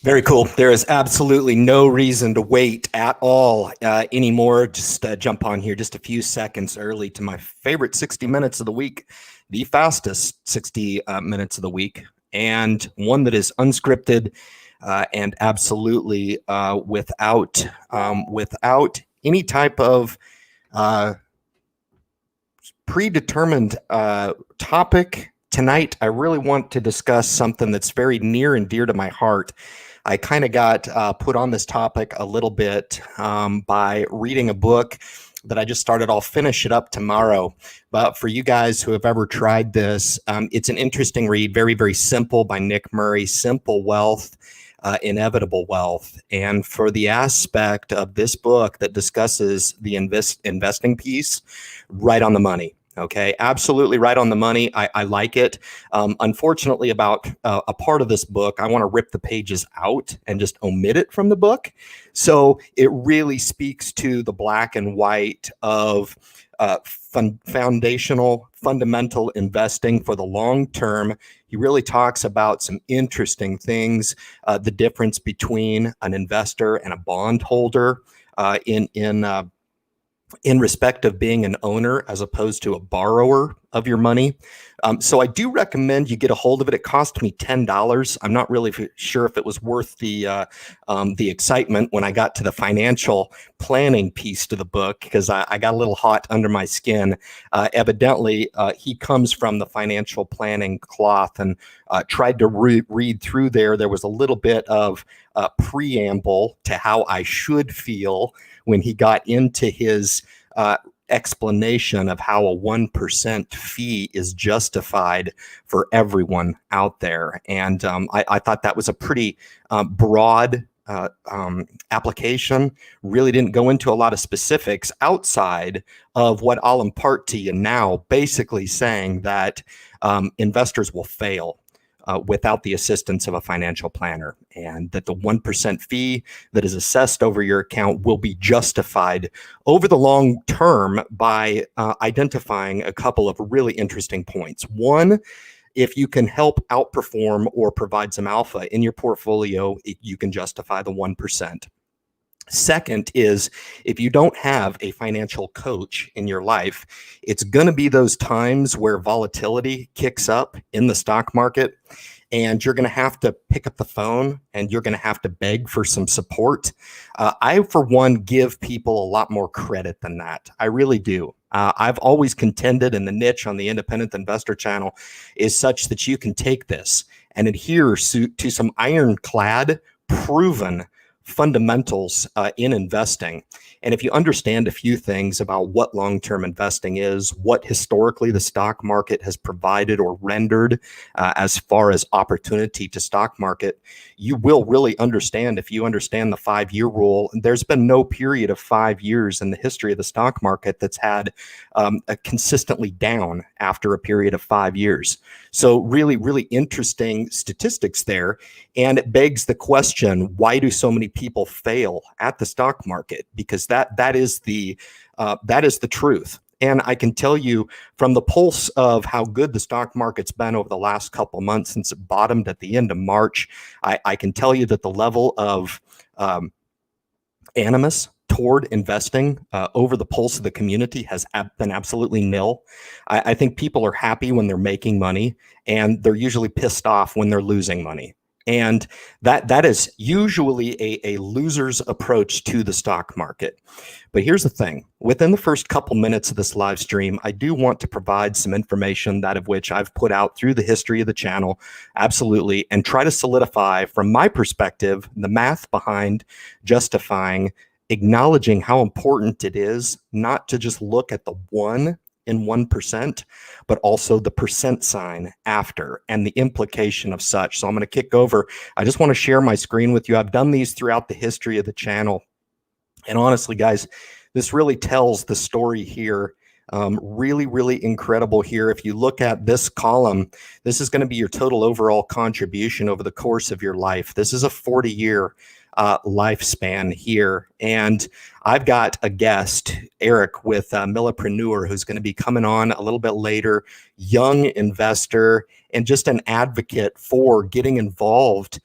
Very cool. There is absolutely no reason to wait at all anymore. Just jump on here just a few seconds early to my favorite 60 minutes of the week, the fastest 60 minutes of the week, and one that is unscripted and absolutely without any type of predetermined topic. Tonight, I really want to discuss something that's very near and dear to my heart. I kind of got put on this topic a little bit by reading a book that I just started. I'll finish it up tomorrow. But for you guys who have ever tried this, it's an interesting read, very, very simple, by Nick Murray, Simple Wealth, Inevitable Wealth. And for the aspect of this book that discusses the investing piece, right on the money. Okay, absolutely right on the money. I like it. Unfortunately, about a part of this book, I want to rip the pages out and just omit it from the book. So it really speaks to the black and white of fundamental investing for the long term. He really talks about some interesting things, the difference between an investor and a bondholder in respect of being an owner as opposed to a borrower of your money. So I do recommend you get a hold of it. It cost me $10. I'm not really sure if it was worth the excitement when I got to the financial planning piece to the book, because I got a little hot under my skin. Evidently, he comes from the financial planning cloth, and tried to read through there. There was a little bit of preamble to how I should feel when he got into his explanation of how a 1% fee is justified for everyone out there. And I thought that was a pretty broad application. Really didn't go into a lot of specifics outside of what I'll impart to you now, basically saying that investors will fail without the assistance of a financial planner, and that the 1% fee that is assessed over your account will be justified over the long term by identifying a couple of really interesting points. One, if you can help outperform or provide some alpha in your portfolio, you can justify the 1%. Second is, if you don't have a financial coach in your life, it's going to be those times where volatility kicks up in the stock market, and you're going to have to pick up the phone and you're going to have to beg for some support. I, for one, give people a lot more credit than that. I really do. I've always contended, in the niche on the Independent Investor channel is such that you can take this and adhere to some ironclad, proven fundamentals in investing. And if you understand a few things about what long-term investing is, what historically the stock market has provided or rendered as far as opportunity to stock market, you will really understand. If you understand the 5-year rule, there's been no period of 5 years in the history of the stock market that's had a consistently down after a period of 5 years. So really, really interesting statistics there. And it begs the question, why do so many people fail at the stock market? Because that is the truth. And I can tell you from the pulse of how good the stock market's been over the last couple of months since it bottomed at the end of March, I can tell you that the level of animus toward investing over the pulse of the community has been absolutely nil. I think people are happy when they're making money, and they're usually pissed off when they're losing money. And that is usually a loser's approach to the stock market. But here's the thing. Within the first couple minutes of this live stream, I do want to provide some information, that of which I've put out through the history of the channel, absolutely, and try to solidify, from my perspective, the math behind justifying, acknowledging how important it is not to just look at the 1 in 1%, but also the percent sign after and the implication of such. So I'm going to kick over. I just want to share my screen with you. I've done these throughout the history of the channel. And honestly, guys, this really tells the story here. Really, really incredible here. If you look at this column, this is going to be your total overall contribution over the course of your life. This is a 40-year lifespan here. And I've got a guest, Eric, with Millipreneur, who's going to be coming on a little bit later, young investor. and just an advocate for getting involved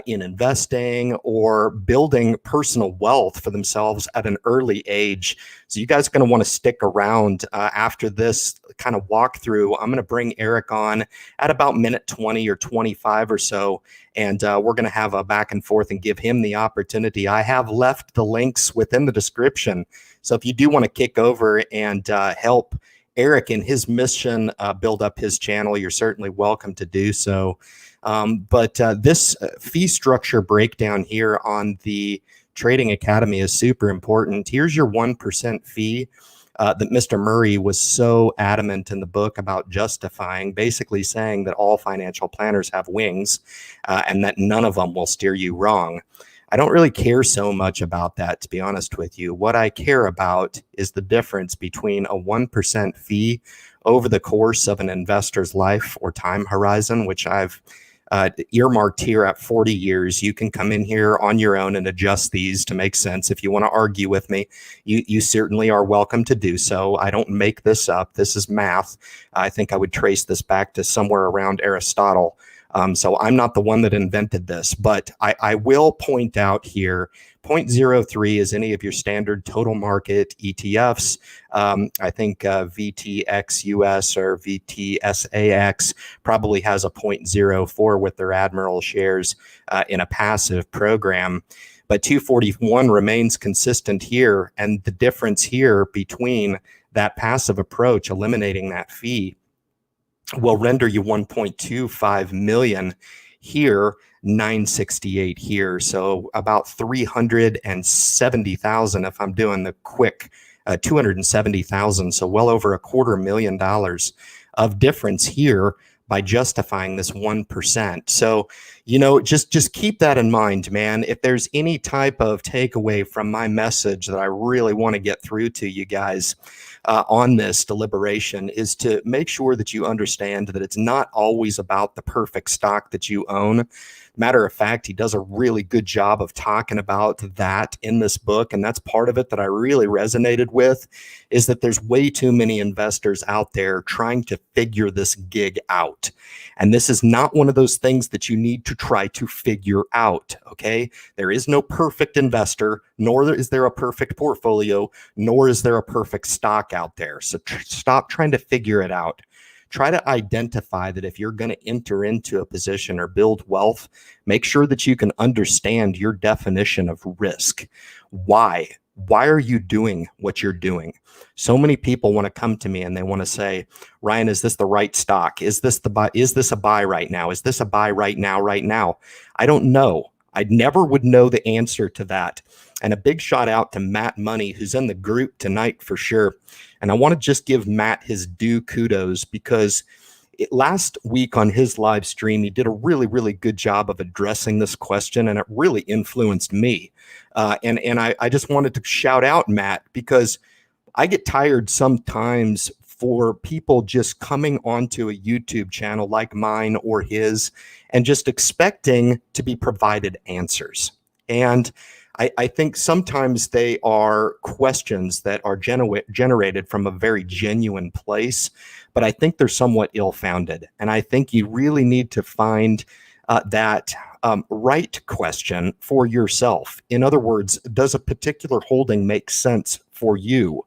in investing or building personal wealth for themselves at an early age. So you guys are going to want to stick around after this kind of walkthrough. I'm going to bring Eric on at about minute 20 or 25 or so, and we're going to have a back and forth and give him the opportunity. I have left the links within the description. So if you do want to kick over and help Eric in his mission, build up his channel, you're certainly welcome to do so. But this fee structure breakdown here on the Trading Academy is super important. Here's your 1% fee that Mr. Murray was so adamant in the book about justifying, basically saying that all financial planners have wings and that none of them will steer you wrong. I don't really care so much about that, to be honest with you. What I care about is the difference between a 1% fee over the course of an investor's life or time horizon, which I've earmarked here at 40 years. You can come in here on your own and adjust these to make sense. If you want to argue with me, you certainly are welcome to do so. I don't make this up. This is math. I think I would trace this back to somewhere around Aristotle. So I'm not the one that invented this, but I will point out here, 0.03 is any of your standard total market ETFs. I think VTXUS or VTSAX probably has a 0.04 with their Admiral shares in a passive program. But 241 remains consistent here. And the difference here between that passive approach, eliminating that fee, will render you 1.25 million here, 968 here. So about 370,000 if I'm doing the quick, 270,000. So well over $250,000 of difference here by justifying this 1%. So, you know, just keep that in mind, man. If there's any type of takeaway from my message that I really want to get through to you guys on this deliberation, is to make sure that you understand that it's not always about the perfect stock that you own. Matter of fact, he does a really good job of talking about that in this book. And that's part of it that I really resonated with, is that there's way too many investors out there trying to figure this gig out. And this is not one of those things that you need to try to figure out, okay? There is no perfect investor, nor is there a perfect portfolio, nor is there a perfect stock out there. So stop trying to figure it out. Try to identify that if you're going to enter into a position or build wealth, make sure that you can understand your definition of risk. Why? Why are you doing what you're doing? So many people want to come to me and they want to say, Ryan, is this the right stock? Is this the buy? Is this a buy right now? Is this a buy right now? Right now? I don't know. I never would know the answer to that. And a big shout out to Matt Money, who's in the group tonight for sure. And I want to just give Matt his due kudos, because last week on his live stream, he did a really, really good job of addressing this question, and it really influenced me. And I just wanted to shout out Matt, because I get tired sometimes for people just coming onto a YouTube channel like mine or his and just expecting to be provided answers. And I think sometimes they are questions that are generated from a very genuine place, but I think they're somewhat ill-founded. And I think you really need to find that right question for yourself. In other words, does a particular holding make sense for you?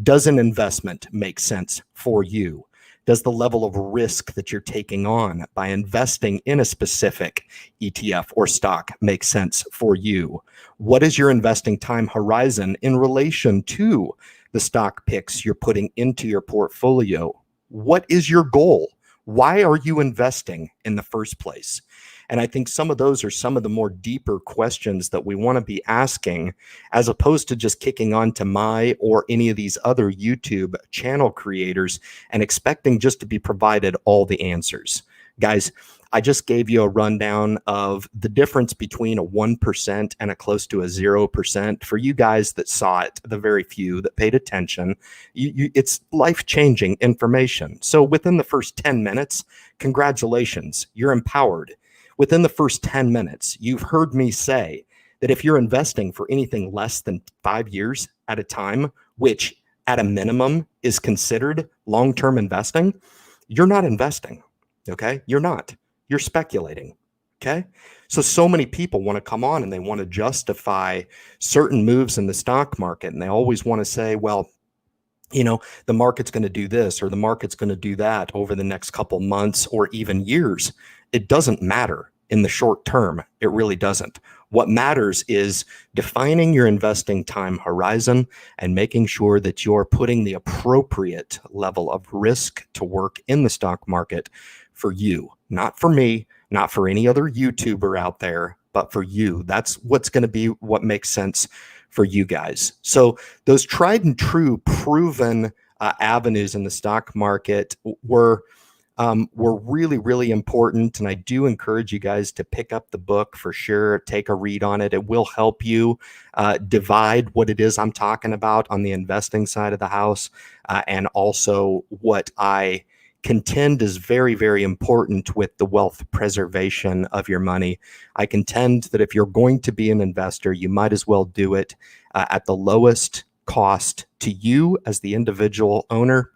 Does an investment make sense for you? Does the level of risk that you're taking on by investing in a specific ETF or stock make sense for you? What is your investing time horizon in relation to the stock picks you're putting into your portfolio? What is your goal? Why are you investing in the first place? And I think some of those are some of the more deeper questions that we want to be asking, as opposed to just kicking on to my or any of these other YouTube channel creators and expecting just to be provided all the answers. Guys, I just gave you a rundown of the difference between a 1% and a close to a 0%. For you guys that saw it, the very few that paid attention, it's life-changing information. So within the first 10 minutes, congratulations, you're empowered. Within the first 10 minutes, you've heard me say that if you're investing for anything less than 5 years at a time, which at a minimum is considered long-term investing, you're not investing. Okay. You're not. You're speculating. Okay. So many people want to come on and they want to justify certain moves in the stock market. And they always want to say, well, the market's going to do this or the market's going to do that over the next couple months or even years. It doesn't matter in the short term. It really doesn't. What matters is defining your investing time horizon and making sure that you're putting the appropriate level of risk to work in the stock market for you, not for me, not for any other YouTuber out there, but for you. That's what's going to be what makes sense for you guys. So those tried and true proven avenues in the stock market were really, really important. And I do encourage you guys to pick up the book for sure. Take a read on it. It will help you divide what it is I'm talking about on the investing side of the house, and also what I contend is very, very important with the wealth preservation of your money. I contend that if you're going to be an investor, you might as well do it at the lowest cost to you as the individual owner.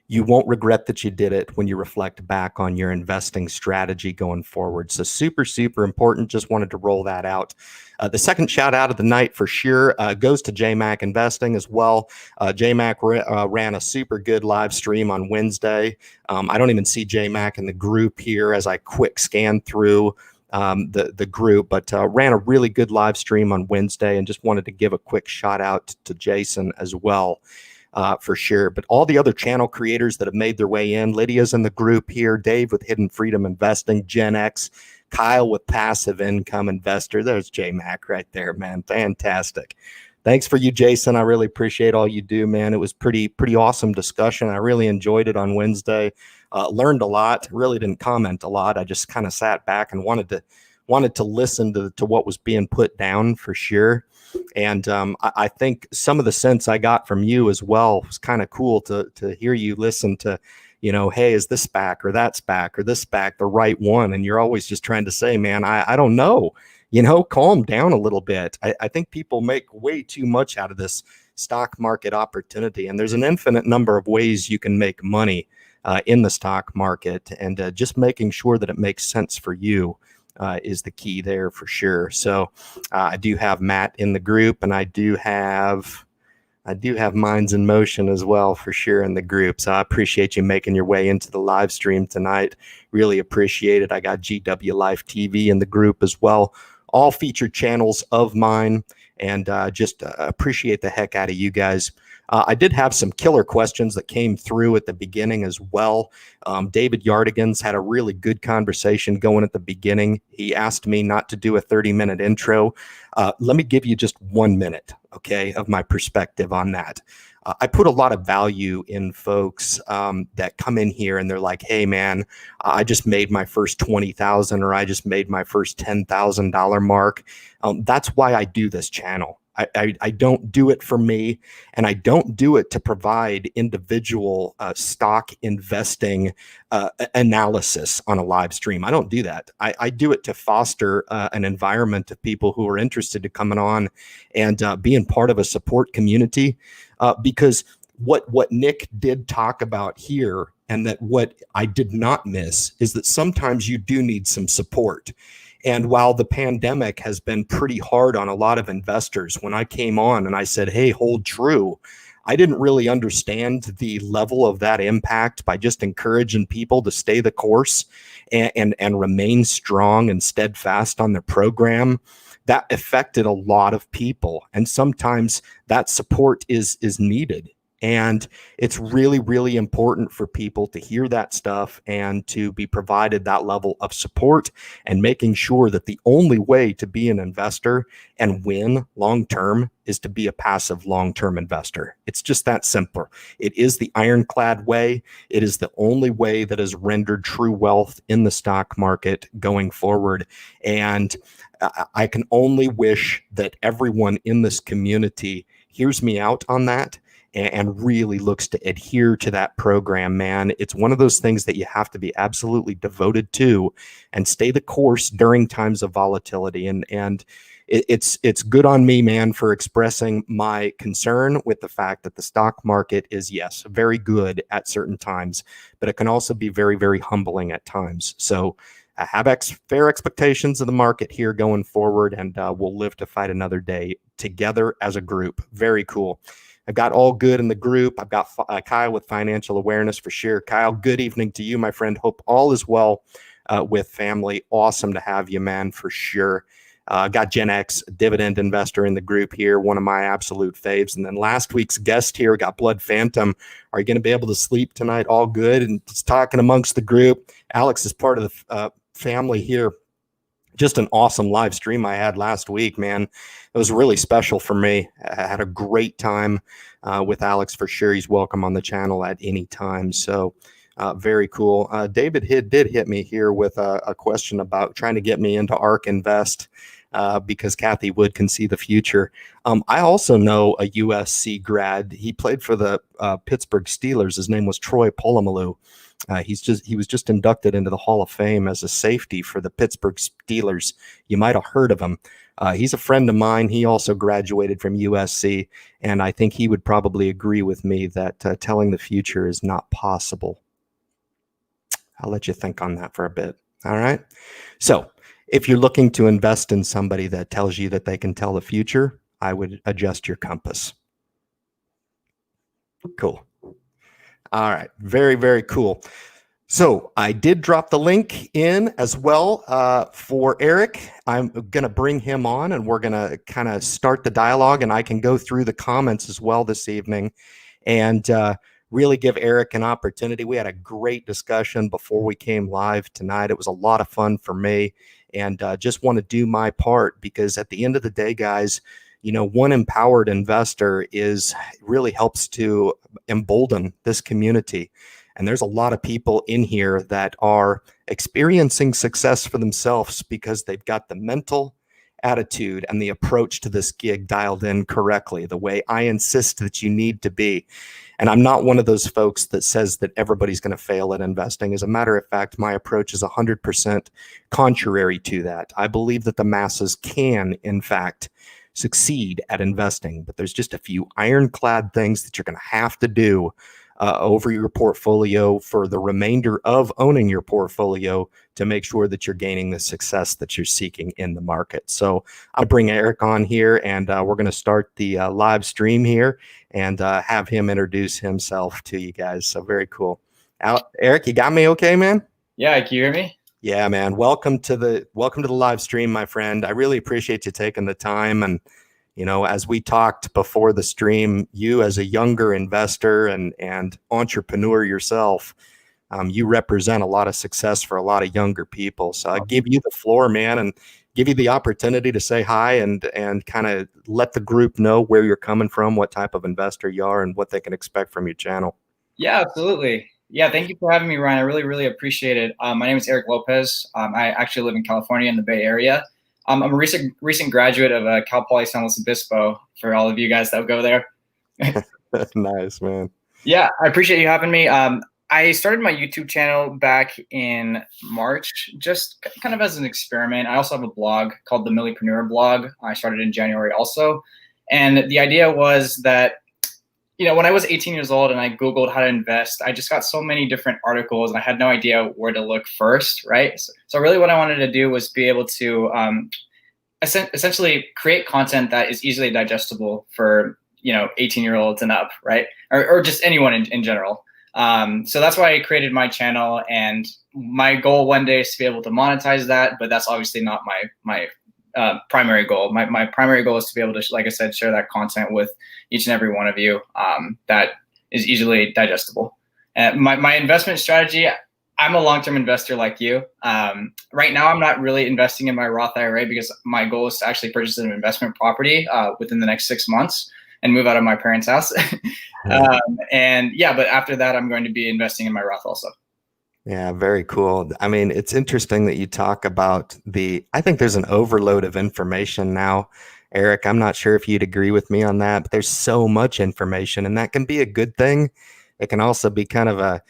You won't regret that you did it when you reflect back on your investing strategy going forward. So super, super important. Just wanted to roll that out. The second shout out of the night for sure goes to JMac Investing as well. JMac ran a super good live stream on Wednesday. I don't even see JMac in the group here as I quick scan through the group, but ran a really good live stream on Wednesday, and just wanted to give a quick shout out to Jason as well. For sure. But all the other channel creators that have made their way in, Lydia's in the group here, Dave with Hidden Freedom Investing, Gen X, Kyle with Passive Income Investor. There's JMac right there, man. Fantastic. Thanks for you, Jason. I really appreciate all you do, man. It was pretty awesome discussion. I really enjoyed it on Wednesday. Learned a lot. Really didn't comment a lot. I just kind of sat back and wanted to listen to what was being put down for sure. And I think some of the sense I got from you as well was kind of cool to hear you listen to, hey, is this SPAC or that SPAC or this SPAC the right one? And you're always just trying to say, man, I don't know, calm down a little bit. I think people make way too much out of this stock market opportunity. And there's an infinite number of ways you can make money in the stock market, and just making sure that it makes sense for you is the key there for sure. So I do have Matt in the group, and I do have Minds in Motion as well for sure in the group. So I appreciate you making your way into the live stream tonight. Really appreciate it. I got GW Life TV in the group as well. All featured channels of mine, and just appreciate the heck out of you guys. I did have some killer questions that came through at the beginning as well. David Yardigans had a really good conversation going at the beginning. He asked me not to do a 30-minute intro. Let me give you just 1 minute, okay, of my perspective on that. I put a lot of value in folks that come in here and they're like, hey, man, I just made my first $20,000 or I just made my first $10,000 mark. That's why I do this channel. I don't do it for me, and I don't do it to provide individual stock investing analysis on a live stream. I don't do that. I do it to foster an environment of people who are interested to coming on and being part of a support community, because what Nick did talk about here, and that what I did not miss, is that sometimes you do need some support. And while the pandemic has been pretty hard on a lot of investors, when I came on and I said, hey, hold true, I didn't really understand the level of that impact by just encouraging people to stay the course and remain strong and steadfast on their program. That affected a lot of people. And sometimes that support is needed. And it's really, really important for people to hear that stuff and to be provided that level of support, and making sure that the only way to be an investor and win long-term is to be a passive long-term investor. It's just that simple. It is the ironclad way. It is the only way that has rendered true wealth in the stock market going forward. And I can only wish that everyone in this community hears me out on that and really looks to adhere to that program, man. It's one of those things that you have to be absolutely devoted to and stay the course during times of volatility. And it's good on me, man, for expressing my concern with the fact that the stock market is, yes, very good at certain times, but it can also be very, very humbling at times. So I have fair expectations of the market here going forward, and we'll live to fight another day together as a group. Very cool. I've got all good in the group. I've got Kyle with financial awareness for sure. Kyle, good evening to you, my friend. Hope all is well with family. Awesome to have you, man, for sure. Got Gen X dividend investor in the group here, one of my absolute faves. And then last week's guest here, got Blood Phantom. Are you going to be able to sleep tonight? All good. And just talking amongst the group. Alex is part of the family here. Just an awesome live stream I had last week, man. It was really special for me. I had a great time with Alex for sure. He's welcome on the channel at any time. So very cool. David did hit me here with a question about trying to get me into ARK Invest because Kathy Wood can see the future. I also know a USC grad. He played for the Pittsburgh Steelers. His name was Troy Polamalu. He was just inducted into the Hall of Fame as a safety for the Pittsburgh Steelers. You might have heard of him. He's a friend of mine. He also graduated from USC, and I think he would probably agree with me that telling the future is not possible. I'll let you think on that for a bit. All right. So if you're looking to invest in somebody that tells you that they can tell the future, I would adjust your compass. Cool. All right. Very, very cool. So I did drop the link in as well for Eric. I'm going to bring him on and we're going to kind of start the dialogue, and I can go through the comments as well this evening and really give Eric an opportunity. We had a great discussion before we came live tonight. It was a lot of fun for me, and just want to do my part because at the end of the day, guys, you know, one empowered investor really helps to embolden this community. And there's a lot of people in here that are experiencing success for themselves because they've got the mental attitude and the approach to this gig dialed in correctly, the way I insist that you need to be. And I'm not one of those folks that says that everybody's going to fail at investing. As a matter of fact, my approach is 100% contrary to that. I believe that the masses can, in fact, succeed at investing, but there's just a few ironclad things that you're going to have to do over your portfolio for the remainder of owning your portfolio to make sure that you're gaining the success that you're seeking in the market. So I'll bring Eric on here, and we're going to start the live stream here and have him introduce himself to you guys. So very cool. Eric, you got me okay, man? Yeah, can you hear me? Yeah, man. Welcome to the live stream, my friend. I really appreciate you taking the time. And you know, as we talked before the stream, you as a younger investor and entrepreneur yourself, you represent a lot of success for a lot of younger people. So I give you the floor, man, and give you the opportunity to say hi and kind of let the group know where you're coming from, what type of investor you are, and what they can expect from your channel. Yeah, absolutely. Yeah, thank you for having me, Ryan. I really, really appreciate it. My name is Eric Lopez. I actually live in California in the Bay Area. I'm a recent graduate of Cal Poly San Luis Obispo, for all of you guys that go there. Nice, man. Yeah, I appreciate you having me. I started my YouTube channel back in March, just kind of as an experiment. I also have a blog called the Millipreneur blog. I started in January also. And the idea was that, you know, when I was 18 years old and I Googled how to invest, I just got so many different articles and I had no idea where to look first, right? So really what I wanted to do was be able to essentially create content that is easily digestible for, you know, 18-year-olds and up, right? Or just anyone in general. So that's why I created my channel, and my goal one day is to be able to monetize that, but that's obviously not my primary goal. My primary goal is to be able to, like I said, share that content with each and every one of you that is easily digestible. My investment strategy, I'm a long-term investor like you. Right now, I'm not really investing in my Roth IRA because my goal is to actually purchase an investment property within the next 6 months and move out of my parents' house. And yeah, but after that, I'm going to be investing in my Roth also. Yeah, very cool. I mean, it's interesting that you talk about I think there's an overload of information now, Eric. I'm not sure if you'd agree with me on that, but there's so much information, and that can be a good thing. It can also be kind of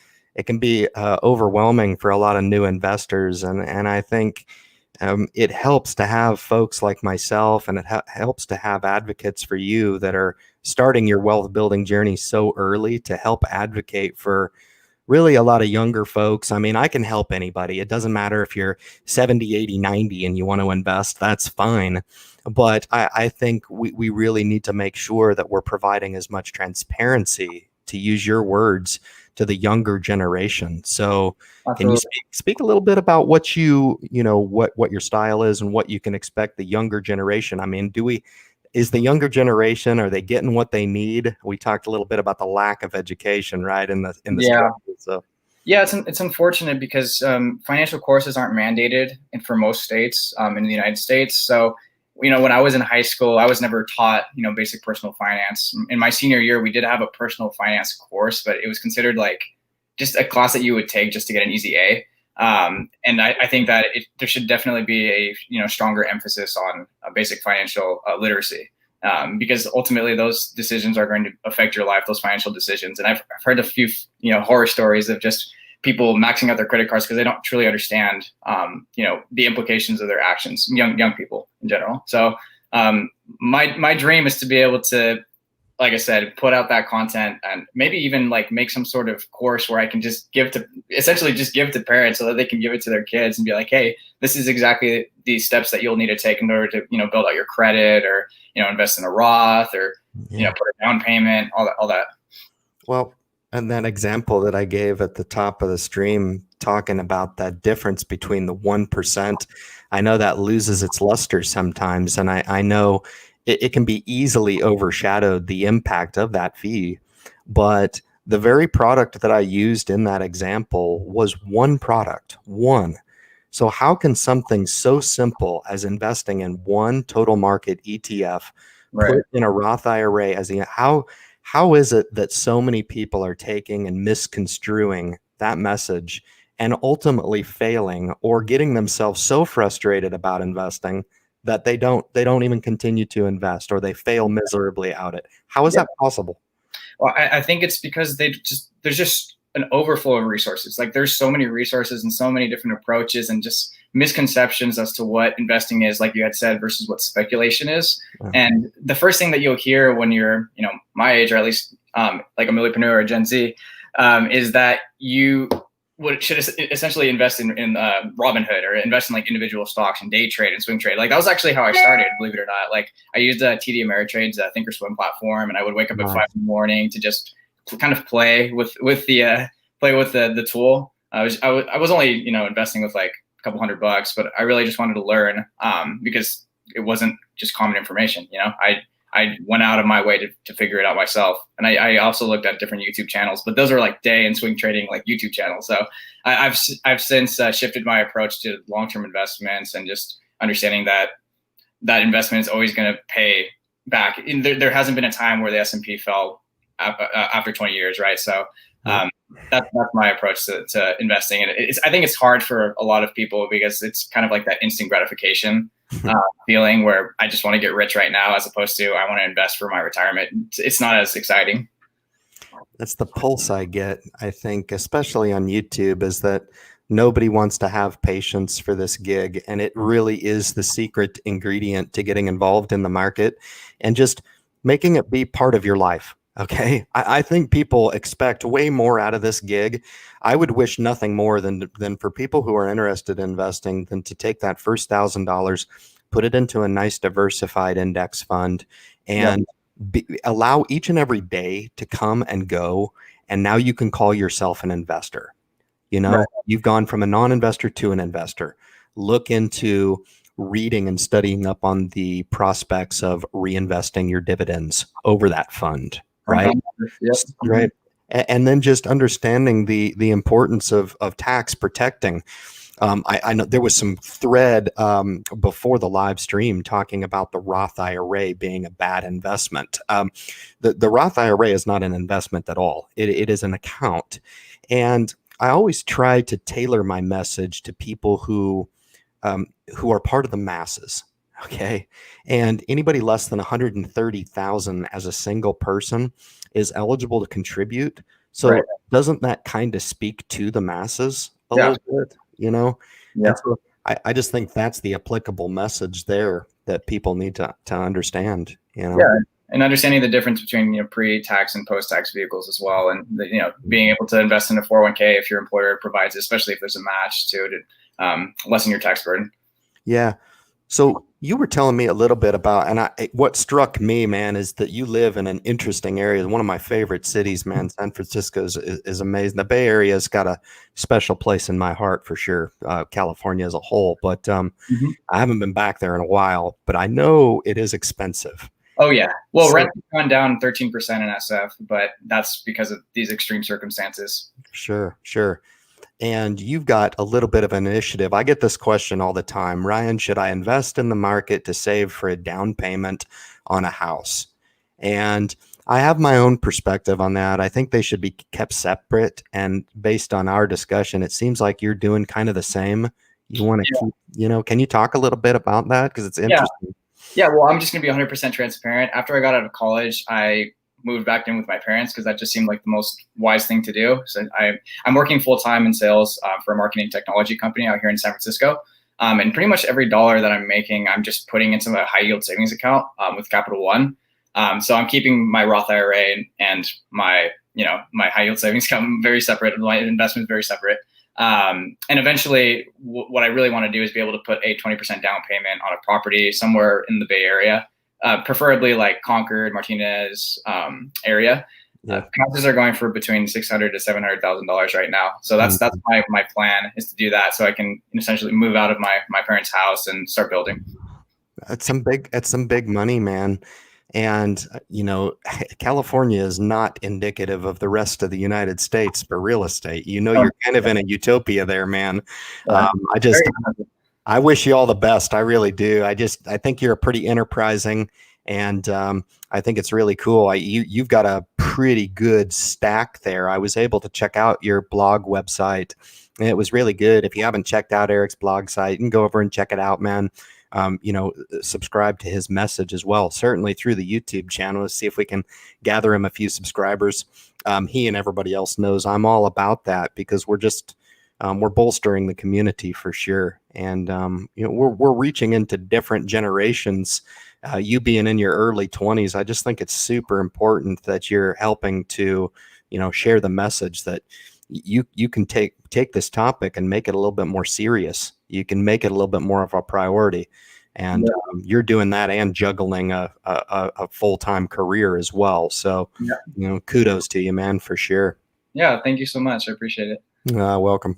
overwhelming for a lot of new investors. And I think it helps to have folks like myself, and it helps to have advocates for you that are starting your wealth building journey so early to help advocate for really a lot of younger folks. I mean, I can help anybody. It doesn't matter if you're 70, 80, 90 and you want to invest, that's fine. But I think we really need to make sure that we're providing as much transparency, to use your words, to the younger generation. So can you Absolutely. speak a little bit about what what your style is and what you can expect the younger generation? I mean, is the younger generation, are they getting what they need? We talked a little bit about the lack of education, right? In the Yeah. struggle. So Yeah, it's unfortunate because financial courses aren't mandated for most states in the United States. So, when I was in high school, I was never taught, basic personal finance. In my senior year, we did have a personal finance course, but it was considered like just a class that you would take just to get an easy A. And I think that there should definitely be a stronger emphasis on basic financial literacy. Because ultimately those decisions are going to affect your life, those financial decisions. And I've heard a few, horror stories of just people maxing out their credit cards because they don't truly understand, the implications of their actions, young people in general. So my dream is to be able to, like I said, put out that content and maybe even like make some sort of course where I can just essentially give to parents so that they can give it to their kids and be like, hey, this is exactly the steps that you'll need to take in order to, build out your credit, or, invest in a Roth, or, put a down payment, all that. well, and that example that I gave at the top of the stream, talking about that difference between the 1%, I know that loses its luster sometimes. And I know it can be easily overshadowed, the impact of that fee. But the very product that I used in that example was one product, one. So how can something so simple as investing in one total market ETF, Right. put in a Roth IRA how is it that so many people are taking and misconstruing that message and ultimately failing, or getting themselves so frustrated about investing that they don't even continue to invest, or they fail miserably at it? How is Yeah. that possible? Well, I think it's because there's just an overflow of resources. Like there's so many resources and so many different approaches and just misconceptions as to what investing is, like you had said, versus what speculation is. And the first thing that you'll hear when you're, my age, or at least like a millipreneur or Gen Z, is that you should essentially invest in Robinhood, or invest in like individual stocks and day trade and swing trade. Like that was actually how I started, believe it or not. Like I used TD Ameritrade's Thinkorswim platform, and I would wake up at 5 in the morning to just kind of play with the tool. I was only investing with like a couple $100, but I really just wanted to learn because it wasn't just common information. I went out of my way to figure it out myself. And I also looked at different YouTube channels, but those are like day and swing trading, like YouTube channels. So I've since shifted my approach to long-term investments, and just understanding that investment is always going to pay back. There hasn't been a time where the S&P fell after 20 years, right? So that's my approach to investing. And I think it's hard for a lot of people because it's kind of like that instant gratification feeling where I just want to get rich right now, as opposed to I want to invest for my retirement. It's not as exciting. That's the pulse I get, I think, especially on YouTube, is that nobody wants to have patience for this gig. And it really is the secret ingredient to getting involved in the market and just making it be part of your life. Okay. I think people expect way more out of this gig. I would wish nothing more than for people who are interested in investing than to take that first $1,000, put it into a nice diversified index fund, and allow each and every day to come and go. And now you can call yourself an investor. Right. You've gone from a non-investor to an investor. Look into reading and studying up on the prospects of reinvesting your dividends over that fund. Right. Yep. Right. And then just understanding the importance of tax protecting. I know there was some thread before the live stream talking about the Roth IRA being a bad investment. The Roth IRA is not an investment at all. It is an account. And I always try to tailor my message to people who are part of the masses. Okay. And anybody less than 130,000 as a single person is eligible to contribute. So doesn't that kind of speak to the masses a little bit, Yeah. And so I just think that's the applicable message there that people need to understand, you know? Yeah. And understanding the difference between, pre-tax and post-tax vehicles as well. And, being able to invest in a 401k if your employer provides it, especially if there's a match to lessen your tax burden. Yeah. So you were telling me a little bit about, and what struck me, man, is that you live in an interesting area. One of my favorite cities, man. San Francisco is amazing. The Bay Area has got a special place in my heart for sure. California as a whole, but I haven't been back there in a while. But I know it is expensive. Oh yeah. Well, rent has gone down 13% in SF, but that's because of these extreme circumstances. Sure. And you've got a little bit of an initiative. I get this question all the time. Ryan, should I invest in the market to save for a down payment on a house? And I have my own perspective on that. I think they should be kept separate. And based on our discussion, it seems like you're doing kind of the same. You want to keep, can you talk a little bit about that? Because it's interesting. Yeah, well, I'm just going to be 100% transparent. After I got out of college, I moved back in with my parents because that just seemed like the most wise thing to do. So I'm working full-time in sales for a marketing technology company out here in San Francisco. And pretty much every dollar that I'm making, I'm just putting into a high-yield savings account with Capital One. So I'm keeping my Roth IRA and my high-yield savings account very separate, my investments very separate. And eventually what I really want to do is be able to put a 20% down payment on a property somewhere in the Bay Area, preferably like Concord, Martinez area. Houses are going for between $600,000 to $700,000 right now. So that's my plan, is to do that so I can essentially move out of my parents' house and start building. That's some big money, man. And, California is not indicative of the rest of the United States for real estate. You're kind of in a utopia there, man. I wish you all the best. I really do. I think you're pretty enterprising, and I think it's really cool. You've got a pretty good stack there. I was able to check out your blog website, and it was really good. If you haven't checked out Eric's blog site, you can go over and check it out, man. Subscribe to his message as well, certainly through the YouTube channel, to see if we can gather him a few subscribers. He and everybody else knows I'm all about that, because we're bolstering the community for sure. And, we're reaching into different generations. You being in your early 20s, I just think it's super important that you're helping to, share the message that you can take this topic and make it a little bit more serious. You can make it a little bit more of a priority, and you're doing that and juggling a full-time career as well. So, kudos to you, man, for sure. Yeah. Thank you so much. I appreciate it. Welcome.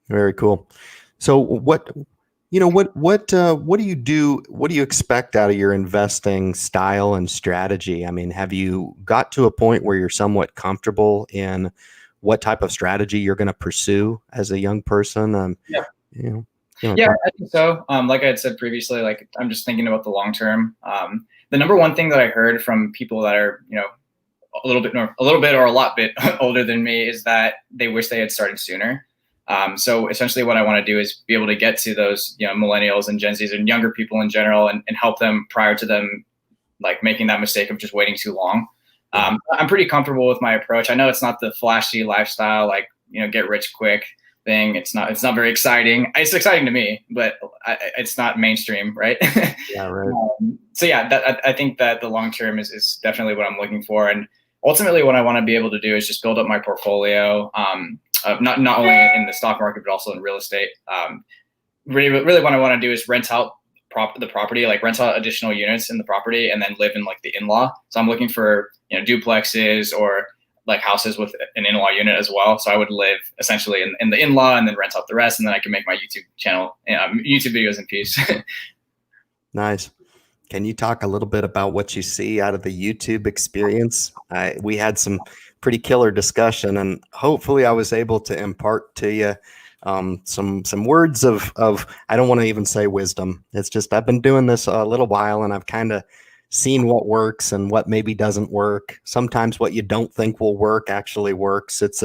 Very cool. So what do you do? What do you expect out of your investing style and strategy? I mean, have you got to a point where you're somewhat comfortable in what type of strategy you're going to pursue as a young person? Yeah, I think so. Like I had said previously, like I'm just thinking about the long term. The number one thing that I heard from people that are, a little bit or a lot bit older than me is that they wish they had started sooner. So essentially what I want to do is be able to get to those, millennials and Gen Zs and younger people in general and help them prior to them, like making that mistake of just waiting too long. I'm pretty comfortable with my approach. I know it's not the flashy lifestyle, like, get rich quick thing. It's not very exciting. It's exciting to me, but it's not mainstream, right? Yeah, right. So yeah, I think that the long term is definitely what I'm looking for. And ultimately what I want to be able to do is just build up my portfolio, not only in the stock market, but also in real estate. Really what I want to do is rent out the property, like rent out additional units in the property and then live in like the in-law. So I'm looking for, duplexes or like houses with an in-law unit as well. So I would live essentially in the in-law and then rent out the rest. And then I can make my YouTube channel, YouTube videos in peace. Nice. Can you talk a little bit about what you see out of the YouTube experience? We had some pretty killer discussion, and hopefully I was able to impart to you some words of I don't want to even say wisdom. It's just I've been doing this a little while, and I've kind of seen what works and what maybe doesn't work. Sometimes what you don't think will work actually works. It's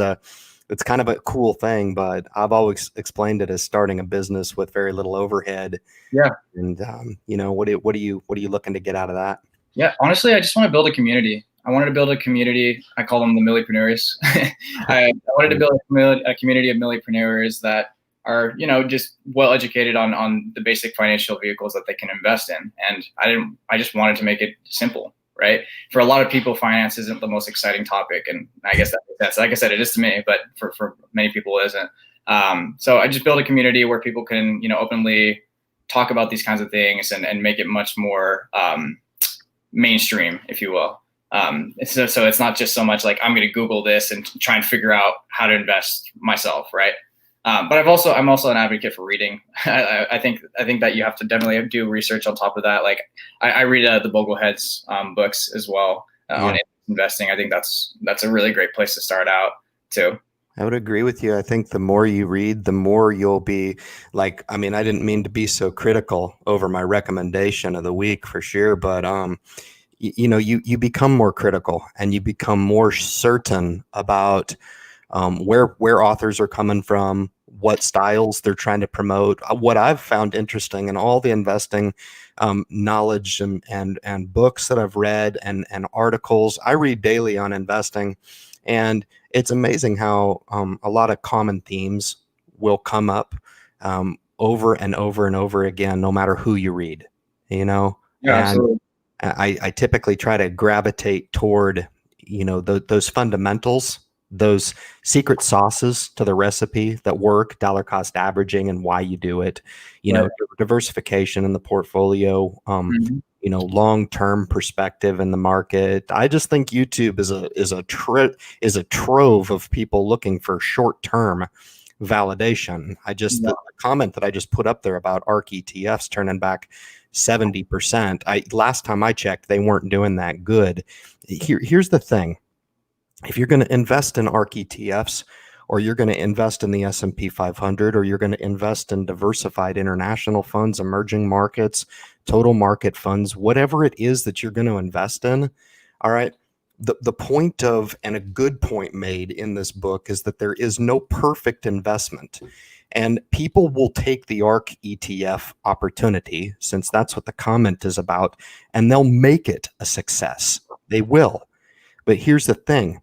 kind of a cool thing, but I've always explained it as starting a business with very little overhead. Yeah. And what are you looking to get out of that? Yeah, honestly, I just want to build a community. I wanted to build a community. I call them the millipreneurs. I wanted to build a community of millipreneurs that are just well educated on the basic financial vehicles that they can invest in. And I just wanted to make it simple, right? For a lot of people, finance isn't the most exciting topic, and I guess that's like I said, it is to me, but for many people it isn't. So I just built a community where people can openly talk about these kinds of things and make it much more mainstream, if you will. So it's not just so much like I'm going to Google this and try and figure out how to invest myself, right? But I'm also an advocate for reading. I think that you have to definitely do research on top of that. Like I read the Bogleheads books as well on investing. I think that's a really great place to start out too. I would agree with you. I think the more you read, the more you'll be like, I mean, I didn't mean to be so critical over my recommendation of the week for sure, but you become more critical and you become more certain about where authors are coming from, what styles they're trying to promote. What I've found interesting in all the investing knowledge and books that I've read and articles, I read daily on investing, and it's amazing how a lot of common themes will come up over and over and over again, no matter who you read, Yeah, and absolutely. I typically try to gravitate toward, those fundamentals, those secret sauces to the recipe that work, dollar cost averaging and why you do it, Right. diversification in the portfolio, Mhm. long-term perspective in the market. I just think YouTube is a trove of people looking for short-term validation. Yeah. The comment that I just put up there about ARK ETFs turning back 70%. Last time I checked, they weren't doing that good. Here's the thing. If you're going to invest in ARK ETFs, or you're going to invest in the S&P 500, or you're going to invest in diversified international funds, emerging markets, total market funds, whatever it is that you're going to invest in, all right, the point of, and a good point made in this book, is that there is no perfect investment. And people will take the ARK ETF opportunity, since that's what the comment is about, and they'll make it a success. They will. But here's the thing.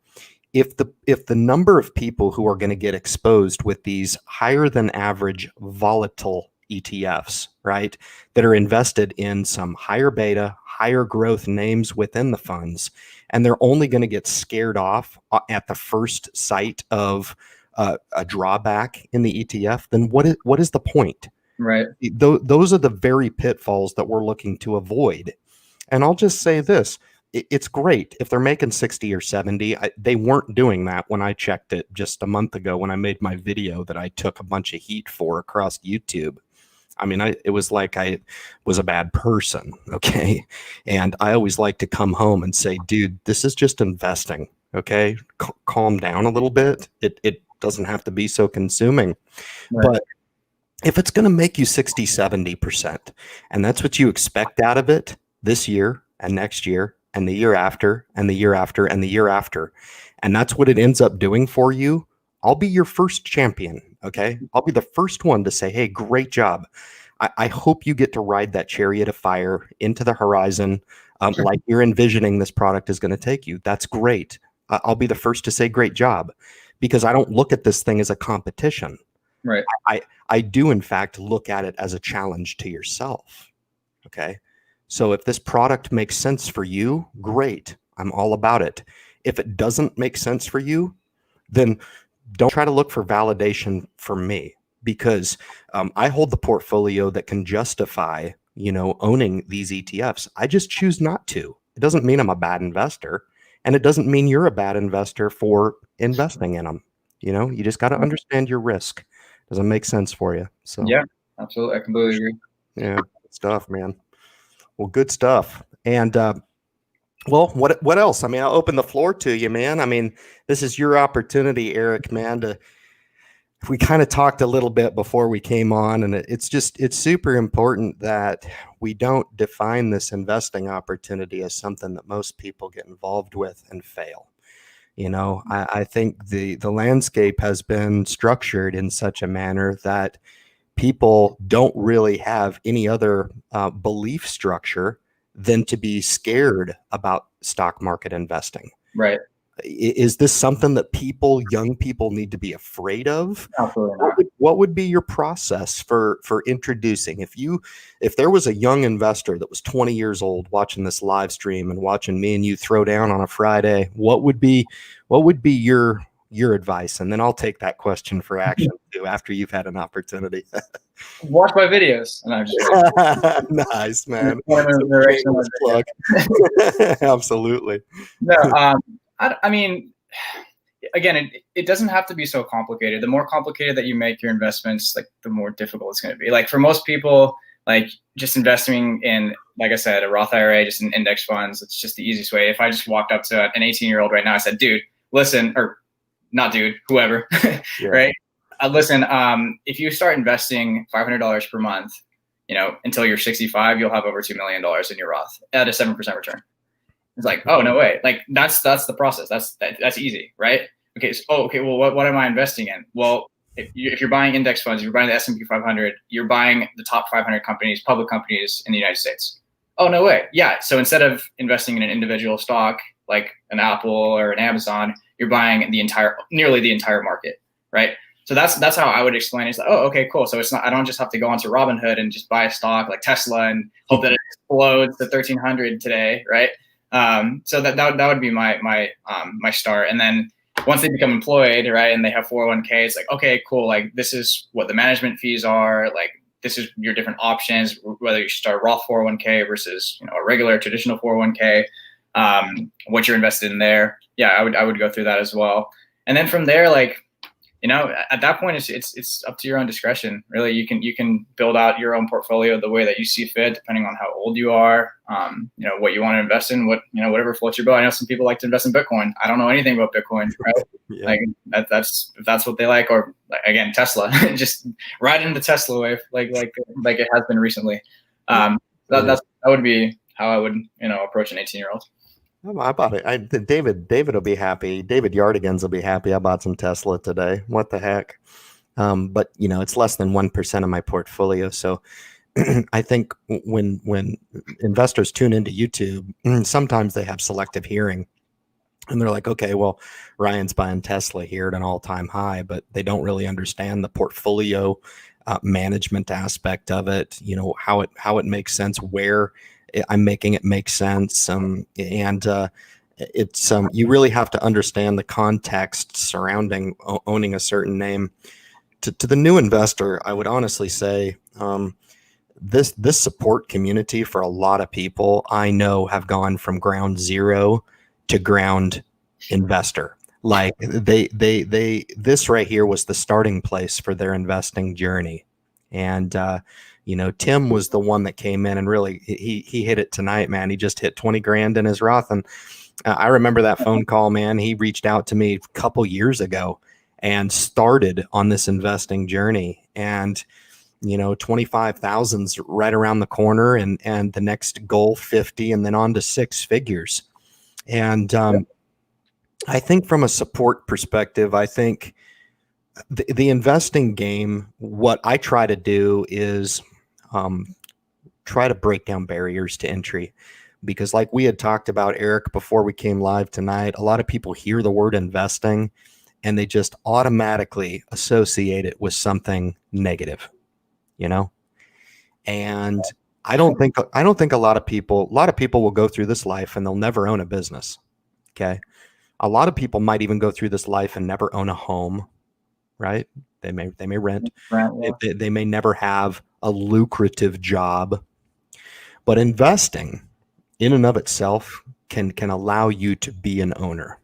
If the number of people who are going to get exposed with these higher than average volatile ETFs, right, that are invested in some higher beta, higher growth names within the funds, and they're only going to get scared off at the first sight of a drawback in the ETF, then what is the point? Right. Those are the very pitfalls that we're looking to avoid. And I'll just say this. It's great if they're making 60 or 70. They weren't doing that when I checked it just a month ago when I made my video that I took a bunch of heat for across YouTube. I mean, it was like I was a bad person, okay? And I always like to come home and say, dude, this is just investing, okay? Calm down a little bit. It doesn't have to be so consuming. Right. But if it's going to make you 60, 70%, and that's what you expect out of it this year and next year and the year after and the year after and the year after, and that's what it ends up doing for you, I'll be your first champion. Okay. I'll be the first one to say, hey, great job. I hope you get to ride that chariot of fire into the horizon, like you're envisioning this product is going to take you. That's great. I'll be the first to say great job, because I don't look at this thing as a competition. Right. I do, in fact, look at it as a challenge to yourself. Okay. So if this product makes sense for you, great. I'm all about it. If it doesn't make sense for you, then don't try to look for validation from me, because I hold the portfolio that can justify, owning these ETFs. I just choose not to. It doesn't mean I'm a bad investor, and it doesn't mean you're a bad investor for investing in them. You just got to understand your risk. Does it make sense for you? So Yeah, absolutely. I completely agree. yeah, good stuff, man. Well, good stuff. And well, what else? I mean, I'll open the floor to you, man. I mean, this is your opportunity, Eric, man. We kind of talked a little bit before we came on, and it's super important that we don't define this investing opportunity as something that most people get involved with and fail. I think the landscape has been structured in such a manner that people don't really have any other belief structure than to be scared about stock market investing. Right. Is this something that young people need to be afraid of? Absolutely not. What would be your process for introducing, if there was a young investor that was 20 years old watching this live stream and watching me and you throw down on a Friday, what would be your advice? And then I'll take that question for action too after you've had an opportunity. Watch my videos. And I'm just nice, man. plug. Absolutely. No, I mean, again, it doesn't have to be so complicated. The more complicated that you make your investments, like the more difficult it's going to be. Like for most people, like just investing in, like I said, a Roth IRA, just in index funds, it's just the easiest way. If I just walked up to an 18-year-old right now, I said, dude, listen, or not dude, whoever, yeah. Right? Listen, if you start investing $500 per month, until you're 65, you'll have over $2 million in your Roth at a 7% return. It's like, oh, no way. Like that's the process. That's easy, right? Okay. So, okay. Well, what am I investing in? Well, if you're buying index funds, if you're buying the S&P 500, you're buying the top 500 companies, public companies in the United States. Oh, no way. Yeah. So instead of investing in an individual stock, like an Apple or an Amazon, you're buying nearly the entire market, right? So that's how I would explain it. It's like, oh, okay, cool. So I don't just have to go onto Robinhood and just buy a stock like Tesla and hope that it explodes to 1,300 today, right? So that would be my start. And then once they become employed, right, and they have 401k, it's like, okay, cool. Like this is what the management fees are. Like this is your different options, whether you start Roth 401k versus a regular traditional 401k, what you're invested in there. Yeah, I would go through that as well. And then from there, like, at that point, it's up to your own discretion. Really, you can build out your own portfolio the way that you see fit, depending on how old you are. What you want to invest in, whatever floats your boat. I know some people like to invest in Bitcoin. I don't know anything about Bitcoin. Right? Yeah. Like that's if that's what they like, or again, Tesla. Just ride into Tesla wave, like it has been recently. That would be how I would approach an 18-year-old. I bought it. David will be happy. David Yardigans will be happy. I bought some Tesla today. What the heck? But it's less than 1% of my portfolio. So I think when investors tune into YouTube, sometimes they have selective hearing, and they're like, okay, well, Ryan's buying Tesla here at an all-time high, but they don't really understand the portfolio management aspect of it. How it makes sense, where I'm making it make sense. It's you really have to understand the context surrounding owning a certain name. To the new investor, I would honestly say this support community for a lot of people I know have gone from ground zero to ground investor. Like this right here was the starting place for their investing journey. And Tim was the one that came in and really he hit it tonight, man. He just hit 20 grand in his Roth. And I remember that phone call, man. He reached out to me a couple years ago and started on this investing journey. And 25,000's right around the corner, and the next goal 50, and then on to 6 figures. And I think from a support perspective, I think the investing game, what I try to do is try to break down barriers to entry, because like we had talked about, Eric, before we came live tonight, a lot of people hear the word investing and they just automatically associate it with something negative, and I don't think a lot of people will go through this life and they'll never own a business. Okay. A lot of people might even go through this life and never own a home, right? They may rent. Right, yeah. They may never have a lucrative job, but investing in and of itself can allow you to be an owner.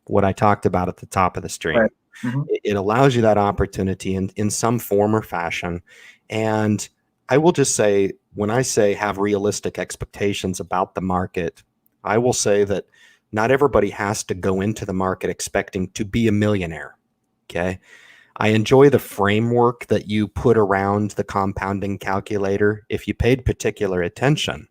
What I talked about at the top of the stream, right. Mm-hmm. It allows you that opportunity in some form or fashion. And I will just say, when I say have realistic expectations about the market, I will say that not everybody has to go into the market expecting to be a millionaire. Okay. I enjoy the framework that you put around the compounding calculator. If you paid particular attention,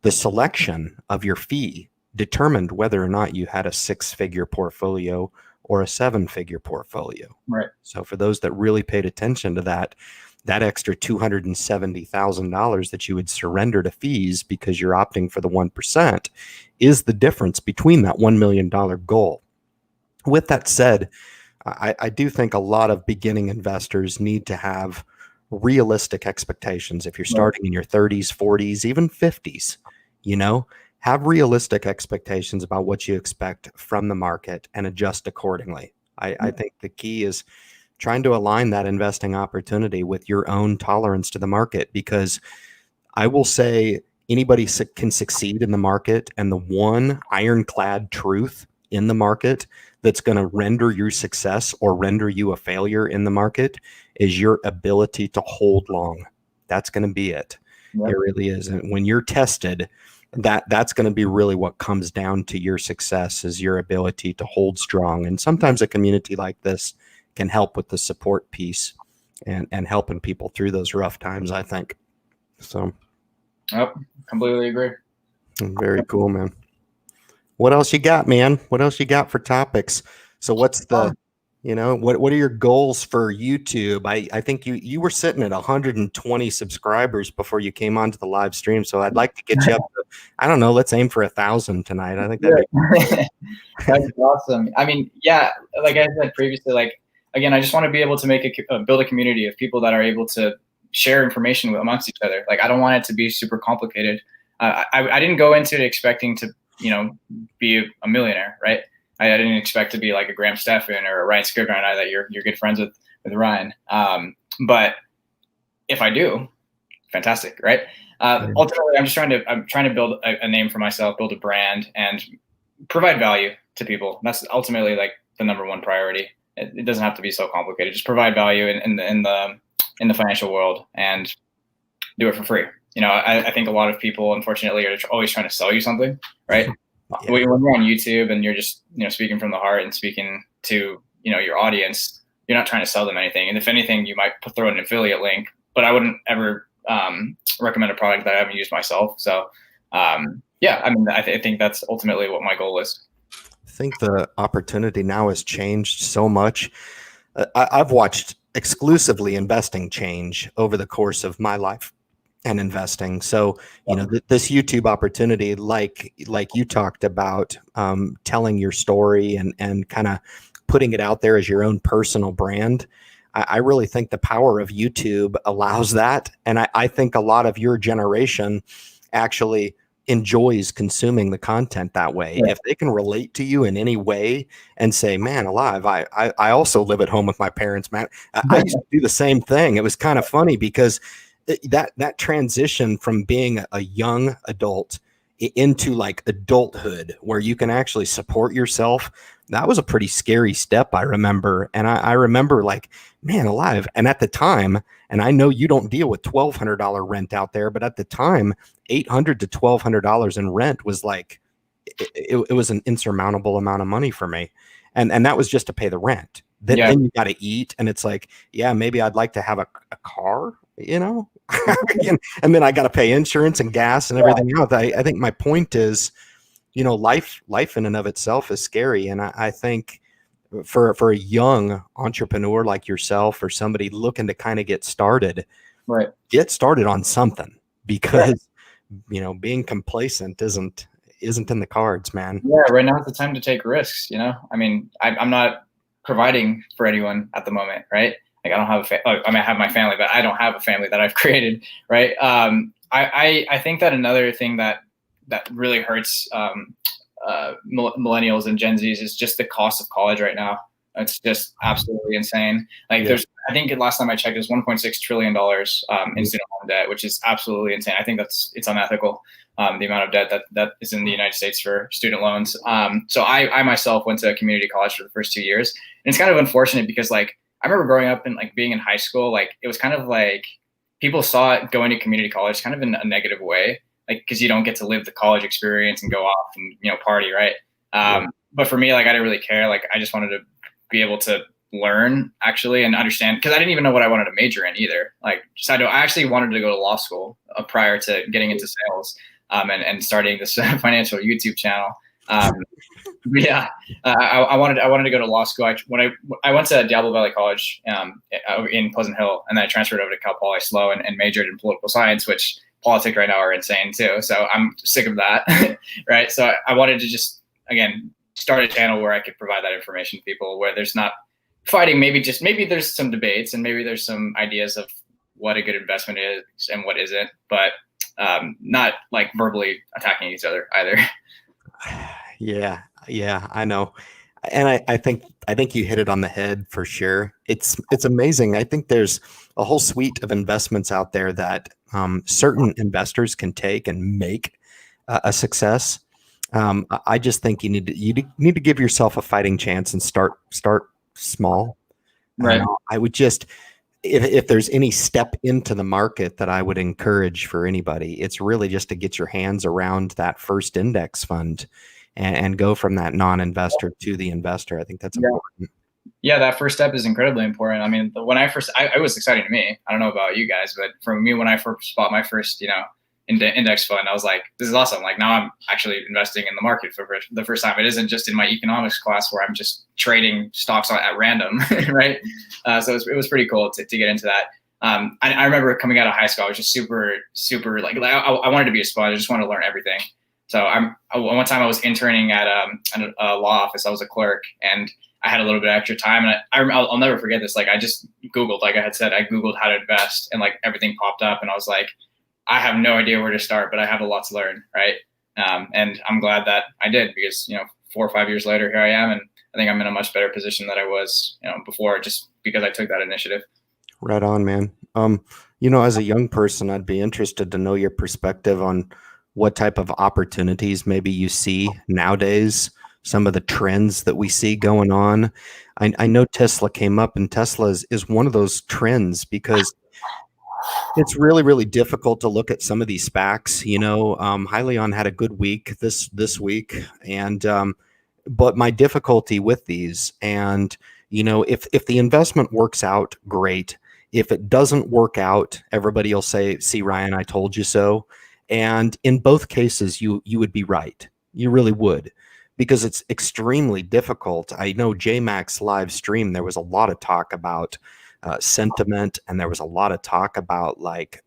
the selection of your fee determined whether or not you had a 6-figure portfolio or a 7-figure portfolio. Right. So for those that really paid attention to that extra $270,000 that you would surrender to fees because you're opting for the 1% is the difference between that $1 million goal. With that said, I do think a lot of beginning investors need to have realistic expectations. If you're Right. starting in your 30s, 40s, even 50s, have realistic expectations about what you expect from the market and adjust accordingly. I think the key is trying to align that investing opportunity with your own tolerance to the market, because I will say anybody can succeed in the market, and the one ironclad truth in the market that's going to render your success or render you a failure in the market is your ability to hold long. That's going to be it. Yep. It really is. And when you're tested, that's going to be really what comes down to your success, is your ability to hold strong. And sometimes a community like this can help with the support piece and helping people through those rough times, I think. So. Oh, completely agree. Very cool, man. What else you got, man? What else you got for topics? So what's the, what are your goals for YouTube? I think you were sitting at 120 subscribers before you came onto the live stream. So I'd like to get you up to, I don't know, let's aim for 1,000 tonight. I think that'd be That's awesome. I mean, yeah, like I said previously, like, again, I just want to be able to build a community of people that are able to share information amongst each other. Like, I don't want it to be super complicated. I didn't go into it expecting to, be a millionaire, right? I didn't expect to be like a Graham Stephan or a Ryan Scrivener, that you're good friends with Ryan. But if I do, fantastic, right? Ultimately, I'm trying to build a name for myself, build a brand, and provide value to people. That's ultimately like the number one priority. It doesn't have to be so complicated. Just provide value in the financial world and do it for free. I think a lot of people, unfortunately, are always trying to sell you something, right? Yeah. When you're on YouTube and you're just, speaking from the heart and speaking to, your audience, you're not trying to sell them anything. And if anything, you might throw an affiliate link, but I wouldn't ever recommend a product that I haven't used myself. So, yeah, I mean, I think that's ultimately what my goal is. I think the opportunity now has changed so much. I've watched exclusively investing change over the course of my life and investing. So, this YouTube opportunity, like you talked about, telling your story and kind of putting it out there as your own personal brand. I really think the power of YouTube allows that. And I think a lot of your generation actually enjoys consuming the content that way. Yeah. If they can relate to you in any way and say, man alive, I also live at home with my parents, man. I used to do the same thing. It was kind of funny because that transition from being a young adult into like adulthood where you can actually support yourself, that was a pretty scary step, I remember. And I remember like, man alive. And at the time, and I know you don't deal with $1,200 rent out there, but at the time, $800 to $1,200 in rent was like, it was an insurmountable amount of money for me. And that was just to pay the rent. Then you got to eat. And it's like, yeah, maybe I'd like to have a car, and then I got to pay insurance and gas and everything else. I think my point is, life in and of itself is scary. And I think for a young entrepreneur like yourself or somebody looking to kind of get started on something, because, being complacent isn't in the cards, man. Yeah. Right now is the time to take risks. I mean, I'm not providing for anyone at the moment. Right. Like, I don't have I have my family, but I don't have a family that I've created. Right. I think that another thing that really hurts millennials and Gen Zs is just the cost of college right now. It's just absolutely insane. Like, I think last time I checked, it was $1.6 trillion in student loan debt, which is absolutely insane. I think it's unethical. The amount of debt that is in the United States for student loans. So I myself went to a community college for the first 2 years, and it's kind of unfortunate because, like, I remember growing up and like being in high school, like it was kind of like people saw it going to community college kind of in a negative way, like, because you don't get to live the college experience and go off and party, right? But for me, like, I didn't really care. Like, I just wanted to be able to learn actually and understand, because I didn't even know what I wanted to major in either. Like, I actually wanted to go to law school prior to getting into sales and starting this financial YouTube channel. I wanted to go to law school. When I went to Diablo Valley College in Pleasant Hill, and then I transferred over to Cal Poly SLO and majored in political science, which politics right now are insane too. So I'm sick of that, right? So I wanted to just, again, start a channel where I could provide that information to people, where there's not fighting. Maybe there's some debates and maybe there's some ideas of what a good investment is and what isn't, but not like verbally attacking each other either. Yeah, I know. And I think you hit it on the head for sure. It's amazing. I think there's a whole suite of investments out there that certain investors can take and make a success. I just think you need to give yourself a fighting chance and start small. Right. I would just, if there's any step into the market that I would encourage for anybody, it's really just to get your hands around that first index fund and go from that non-investor to the investor. I think that's important. Yeah, that first step is incredibly important. I mean, when I first, it was exciting to me. I don't know about you guys, but for me, when I first bought my first, index fund, I was like, this is awesome. Like now I'm actually investing in the market for the first time. It isn't just in my economics class where I'm just trading stocks at random, right? So it was pretty cool to get into that. I remember coming out of high school, I was just super like I wanted to be a sponge. I just wanted to learn everything. So one time I was interning at a law office. I was a clerk, and I had a little bit of extra time, and I'll never forget this. Like I just Googled, like I had said, I Googled how to invest, and like everything popped up, and I was like, I have no idea where to start, but I have a lot to learn, right? And I'm glad that I did, because 4 or 5 years later, here I am, and I think I'm in a much better position than I was before, just because I took that initiative. Right on, man. As a young person, I'd be interested to know your perspective on what type of opportunities maybe you see nowadays, some of the trends that we see going on. I know Tesla came up, and Tesla is one of those trends, because it's really, really difficult to look at some of these SPACs. Hyliion had a good week this week, and but my difficulty with these, and if the investment works out, great. If it doesn't work out, everybody will say, "See, Ryan, I told you so." And in both cases, you would be right. You really would, because it's extremely difficult. I know JMax live stream, there was a lot of talk about sentiment, and there was a lot of talk about like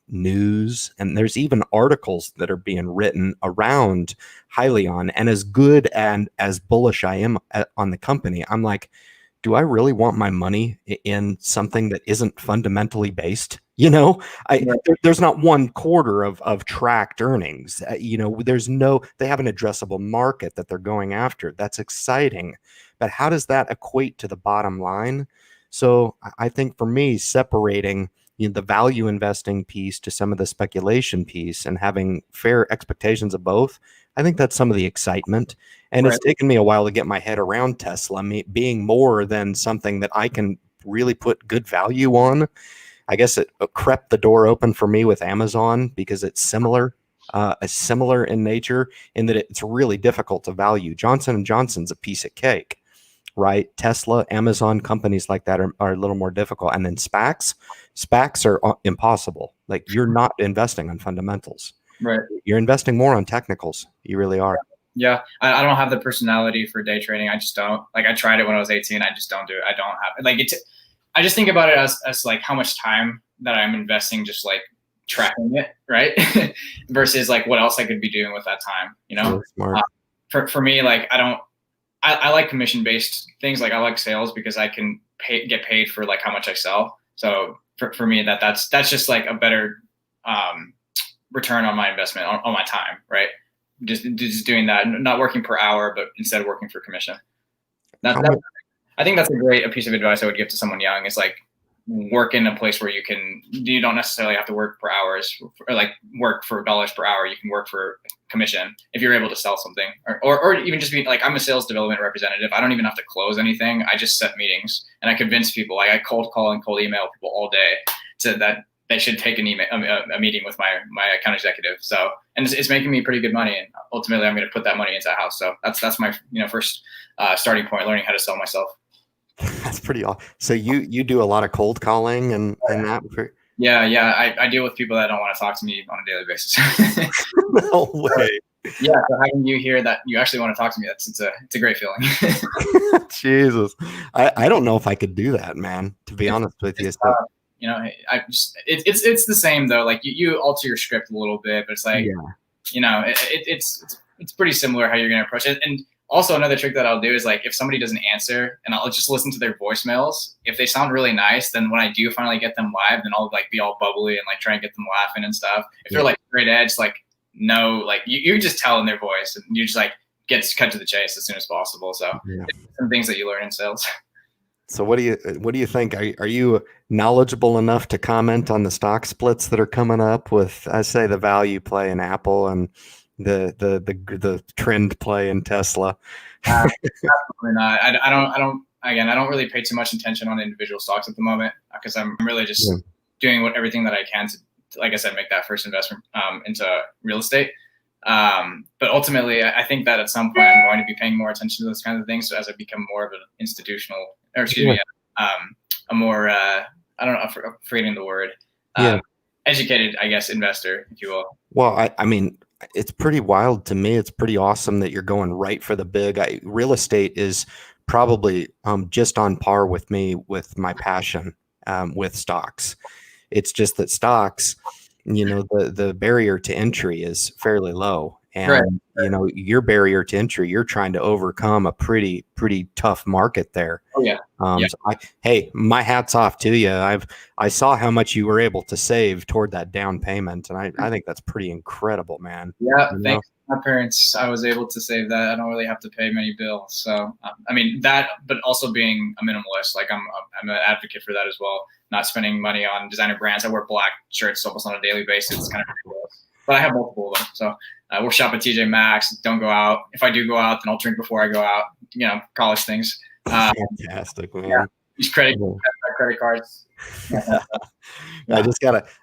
news, and there's even articles that are being written around Hyliion. And as good and as bullish I am on the company, I'm like, do I really want my money in something that isn't fundamentally based? There's not 1/4 of tracked earnings. They have an addressable market that they're going after. That's exciting. But how does that equate to the bottom line? So I think for me, separating the value investing piece to some of the speculation piece and having fair expectations of both, I think that's some of the excitement. And It's taken me a while to get my head around Tesla being more than something that I can really put good value on. I guess it crept the door open for me with Amazon, because it's similar in nature, in that it's really difficult to value. Johnson & Johnson's a piece of cake, right? Tesla, Amazon, companies like that are a little more difficult. And then SPACs are impossible. Like, you're not investing on fundamentals. Right. You're investing more on technicals. You really are. Yeah. I don't have the personality for day trading. I just don't. Like, I tried it when I was 18. I just don't do it. I don't have it. Like, I just think about it as like how much time that I'm investing just like tracking it, right? Versus like what else I could be doing with that time, Really smart. For me, like I like commission-based things. Like I like sales, because I can get paid for like how much I sell. So for me, that's just like a better return on my investment on my time, right? Just doing that, not working per hour, but instead working for commission. I think that's a piece of advice I would give to someone young, is like work in a place where you don't necessarily have to work per hours, or like work for dollars per hour. You can work for commission if you're able to sell something, or even just be like, I'm a sales development representative. I don't even have to close anything. I just set meetings, and I convince people. Like I cold call and cold email people all day, so that they should take a meeting with my account executive. So, and it's making me pretty good money, and ultimately I'm going to put that money into a house. So that's my first starting point, learning how to sell myself. That's pretty awesome. So you do a lot of cold calling and that? Yeah. I deal with people that don't want to talk to me on a daily basis. No way. Yeah, so having you hear that you actually want to talk to me, it's a great feeling. Jesus, I don't know if I could do that, man. To be honest with you, so. It's the same though. Like you alter your script a little bit, but it's like, it's pretty similar how you're going to approach it. And Also, another trick that I'll do is like if somebody doesn't answer, and I'll just listen to their voicemails. If they sound really nice, then when I do finally get them live, then I'll like be all bubbly and like try and get them laughing and stuff. If they're like straight edge, like no, like you just tell in their voice, and you just like get cut to the chase as soon as possible. So some things that you learn in sales. So what do you think? Are you knowledgeable enough to comment on the stock splits that are coming up with, I say, the value play in Apple and the trend play in Tesla? Absolutely not. I don't. Again, I don't really pay too much attention on individual stocks at the moment because I'm really just doing everything that I can to, like I said, make that first investment into real estate. But ultimately, I think that at some point I'm going to be paying more attention to those kinds of things. So as I become more of an institutional, or excuse me, a more I don't know, I'm forgetting the word, educated, I guess, investor, if you will. Well, I mean, it's pretty wild to me. It's pretty awesome that you're going right for the big. Real estate is probably just on par with me with my passion with stocks. It's just that stocks, you know, the barrier to entry is fairly low. And, you know, your barrier to entry, you're trying to overcome a pretty tough market there. Oh, yeah. So hey, my hat's off to you. I saw how much you were able to save toward that down payment. And I think that's pretty incredible, man. Yeah. Thanks to my parents, I was able to save that. I don't really have to pay many bills. So, I mean that, but also being a minimalist, like I'm an advocate for that as well. Not spending money on designer brands. I wear black shirts almost on a daily basis. It's kind of ridiculous. But I have multiple of them. So we'll shop at TJ Maxx. Don't go out. If I do go out, then I'll drink before I go out. You know, college things. Fantastic, man. Yeah. Use credit cards.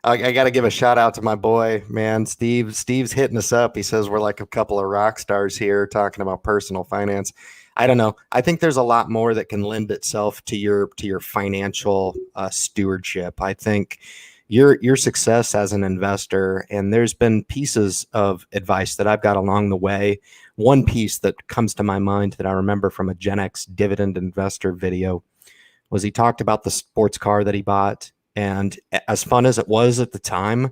I gotta give a shout out to my boy, man. Steve's hitting us up. He says we're like a couple of rock stars here talking about personal finance. I don't know. I think there's a lot more that can lend itself to your financial stewardship. I think your success as an investor, and there's been pieces of advice that I've got along the way. One piece that comes to my mind that I remember from a Gen X dividend investor video was he talked about the sports car that he bought. And as fun as it was at the time,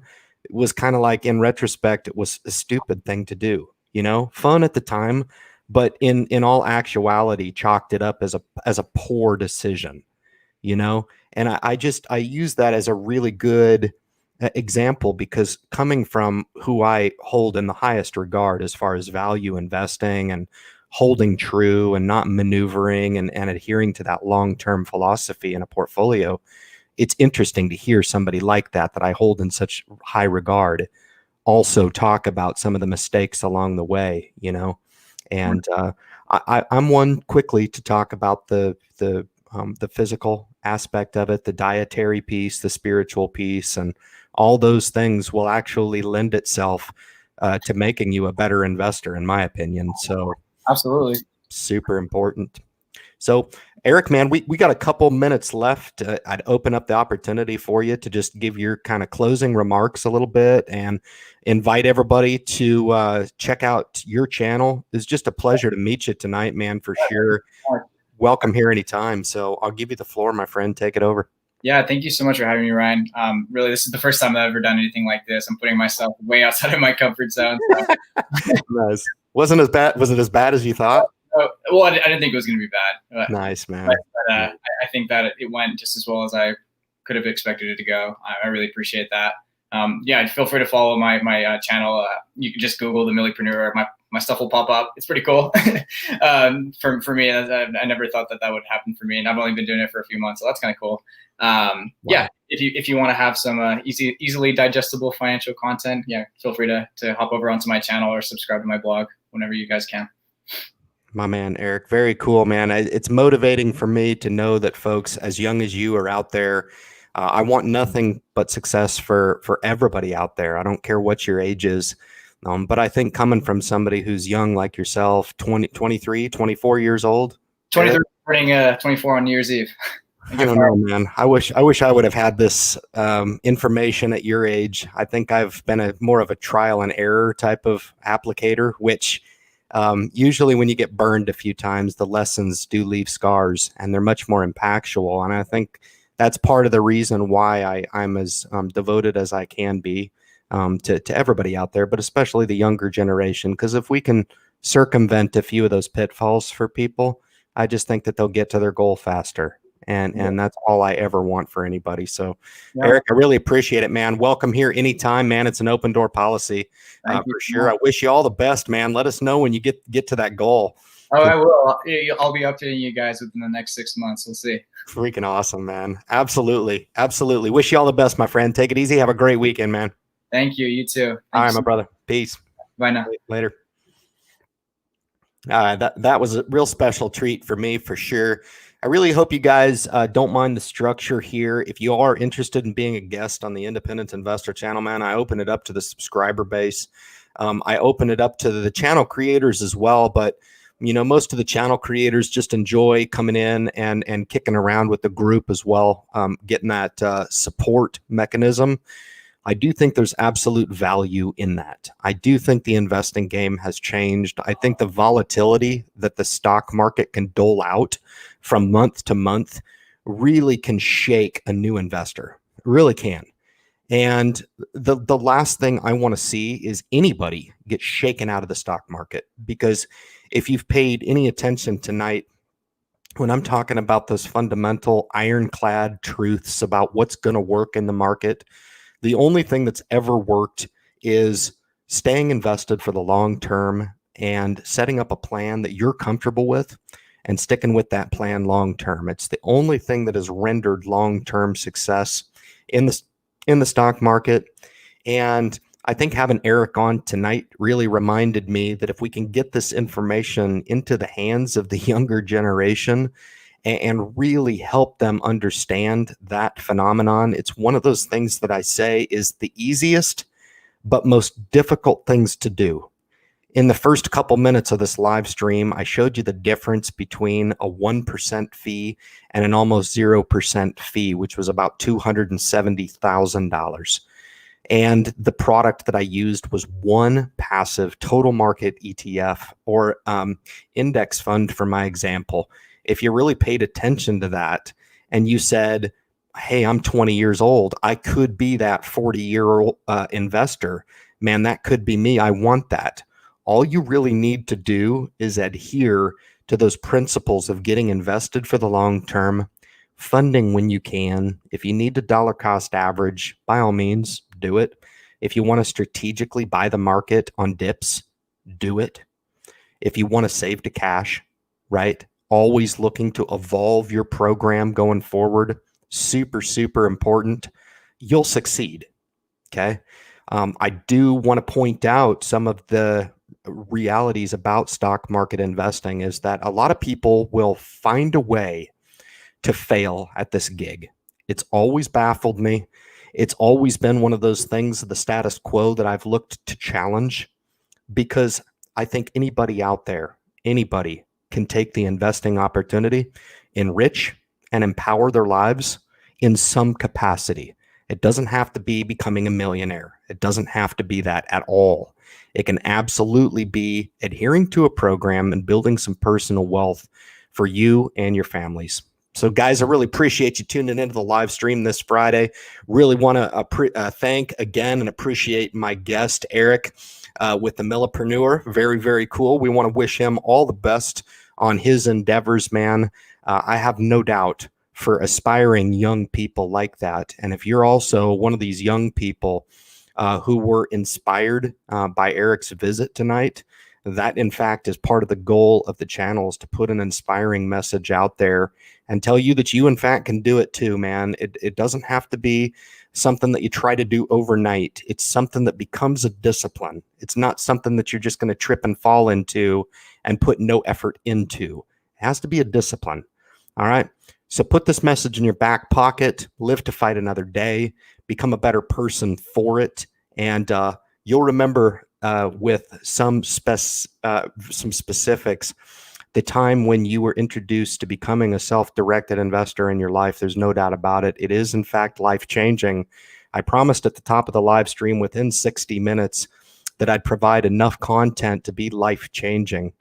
it was kind of like, in retrospect, it was a stupid thing to do, you know, fun at the time, but in all actuality, chalked it up as a poor decision, you know? And I use that as a really good example, because coming from who I hold in the highest regard as far as value investing and holding true and not maneuvering and adhering to that long-term philosophy in a portfolio, it's interesting to hear somebody like that I hold in such high regard also talk about some of the mistakes along the way, you know. And I'm one quickly to talk about the physical aspect of it, the dietary piece, the spiritual piece, and all those things will actually lend itself to making you a better investor, in my opinion. So absolutely, super important. So Eric, man, we got a couple minutes left. I'd open up the opportunity for you to just give your kind of closing remarks a little bit and invite everybody to check out your channel. It's just a pleasure to meet you tonight, man, for sure. Welcome here anytime. So I'll give you the floor, my friend. Take it over. Yeah, thank you so much for having me, Ryan. Really, this is the first time I've ever done anything like this. I'm putting myself way outside of my comfort zone. So. Nice. Wasn't as bad. Was it as bad as you thought? Well, I didn't think it was going to be bad. Nice, man. But I think that it went just as well as I could have expected it to go. I really appreciate that. Yeah, feel free to follow my channel. You can just Google the Millipreneur. My stuff will pop up. It's pretty cool. For me, I never thought that would happen for me, and I've only been doing it for a few months, so that's kind of cool. Wow. Yeah, if you want to have some easily digestible financial content, yeah, feel free to hop over onto my channel or subscribe to my blog whenever you guys can. My man, Eric, very cool, man. It's motivating for me to know that folks as young as you are out there. I want nothing but success for everybody out there. I don't care what your age is. But I think coming from somebody who's young like yourself, 23, 24 years old. 23, turning 24 on New Year's Eve. I don't know, man. I wish I would have had this information at your age. I think I've been more of a trial and error type of applicator, which usually when you get burned a few times, the lessons do leave scars and they're much more impactful. And I think that's part of the reason why I'm as devoted as I can be to everybody out there, but especially the younger generation. Because if we can circumvent a few of those pitfalls for people, I just think that they'll get to their goal faster. And that's all I ever want for anybody. So, Eric, I really appreciate it, man. Welcome here anytime, man. It's an open door policy for sure. I wish you all the best, man. Let us know when you get to that goal. Oh, I will. I'll be updating you guys within the next 6 months. We'll see. Freaking awesome, man. Absolutely. Absolutely. Wish you all the best, my friend. Take it easy. Have a great weekend, man. Thank you. You too. All right, my brother. Peace. Bye now. Later. That was a real special treat for me, for sure. I really hope you guys don't mind the structure here. If you are interested in being a guest on the Independent Investor channel, man, I open it up to the subscriber base. I open it up to the channel creators as well, but most of the channel creators just enjoy coming in and kicking around with the group as well, getting that support mechanism. I do think there's absolute value in that. I do think the investing game has changed. I think the volatility that the stock market can dole out from month to month really can shake a new investor. It really can. And the last thing I want to see is anybody get shaken out of the stock market, because if you've paid any attention tonight, when I'm talking about those fundamental ironclad truths about what's going to work in the market, the only thing that's ever worked is staying invested for the long term and setting up a plan that you're comfortable with and sticking with that plan long term. It's the only thing that has rendered long-term success in the stock market. And I think having Eric on tonight really reminded me that if we can get this information into the hands of the younger generation and really help them understand that phenomenon, it's one of those things that I say is the easiest but most difficult things to do. In the first couple minutes of this live stream, I showed you the difference between a 1% fee and an almost 0% fee, which was about $270,000. And the product that I used was one passive total market ETF or index fund for my example. If you really paid attention to that and you said, hey, I'm 20 years old, I could be that 40-year-old investor, man, that could be me. I want that. All you really need to do is adhere to those principles of getting invested for the long term, funding when you can. If you need to dollar cost average, by all means, do it. If you want to strategically buy the market on dips, do it. If you want to save to cash, right? Always looking to evolve your program going forward. Super, super important. You'll succeed. Okay. I do want to point out some of the realities about stock market investing is that a lot of people will find a way to fail at this gig. It's always baffled me. It's always been one of those things, the status quo, that I've looked to challenge, because I think anybody out there, anybody can take the investing opportunity, enrich and empower their lives in some capacity. It doesn't have to be becoming a millionaire. It doesn't have to be that at all. It can absolutely be adhering to a program and building some personal wealth for you and your families. So guys, I really appreciate you tuning into the live stream this Friday. Really want to thank again and appreciate my guest, Eric, with the Millipreneur. Very, very cool. We want to wish him all the best on his endeavors, man. I have no doubt for aspiring young people like that. And if you're also one of these young people who were inspired by Eric's visit tonight, that in fact is part of the goal of the channel, is to put an inspiring message out there and tell you that you in fact can do it too, man. It doesn't have to be something that you try to do overnight. It's something that becomes a discipline. It's not something that you're just going to trip and fall into and put no effort into. It has to be a discipline. All right. So put this message in your back pocket, live to fight another day, become a better person for it. And you'll remember with some specifics, the time when you were introduced to becoming a self-directed investor in your life. There's no doubt about it. It is in fact life-changing. I promised at the top of the live stream within 60 minutes that I'd provide enough content to be life-changing.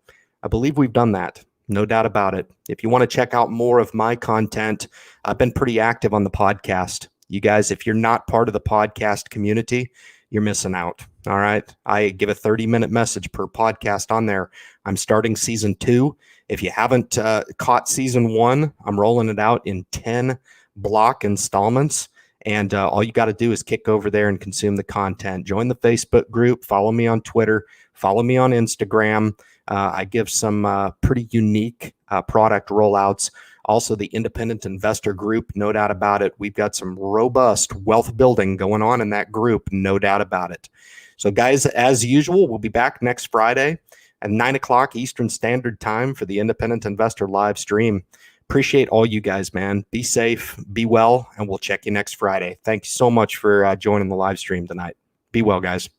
I believe we've done that. No doubt about it. If you want to check out more of my content, I've been pretty active on the podcast. You guys, if you're not part of the podcast community, you're missing out. All right. I give a 30-minute message per podcast on there. I'm starting season 2. If you haven't caught season 1, I'm rolling it out in 10 block installments. And all you got to do is kick over there and consume the content. Join the Facebook group. Follow me on Twitter. Follow me on Instagram. I give some pretty unique product rollouts. Also, the independent investor group, no doubt about it. We've got some robust wealth building going on in that group, no doubt about it. So, guys, as usual, we'll be back next Friday at 9 o'clock Eastern Standard Time for the Independent Investor live stream. Appreciate all you guys, man. Be safe, be well, and we'll check you next Friday. Thank you so much for joining the live stream tonight. Be well, guys.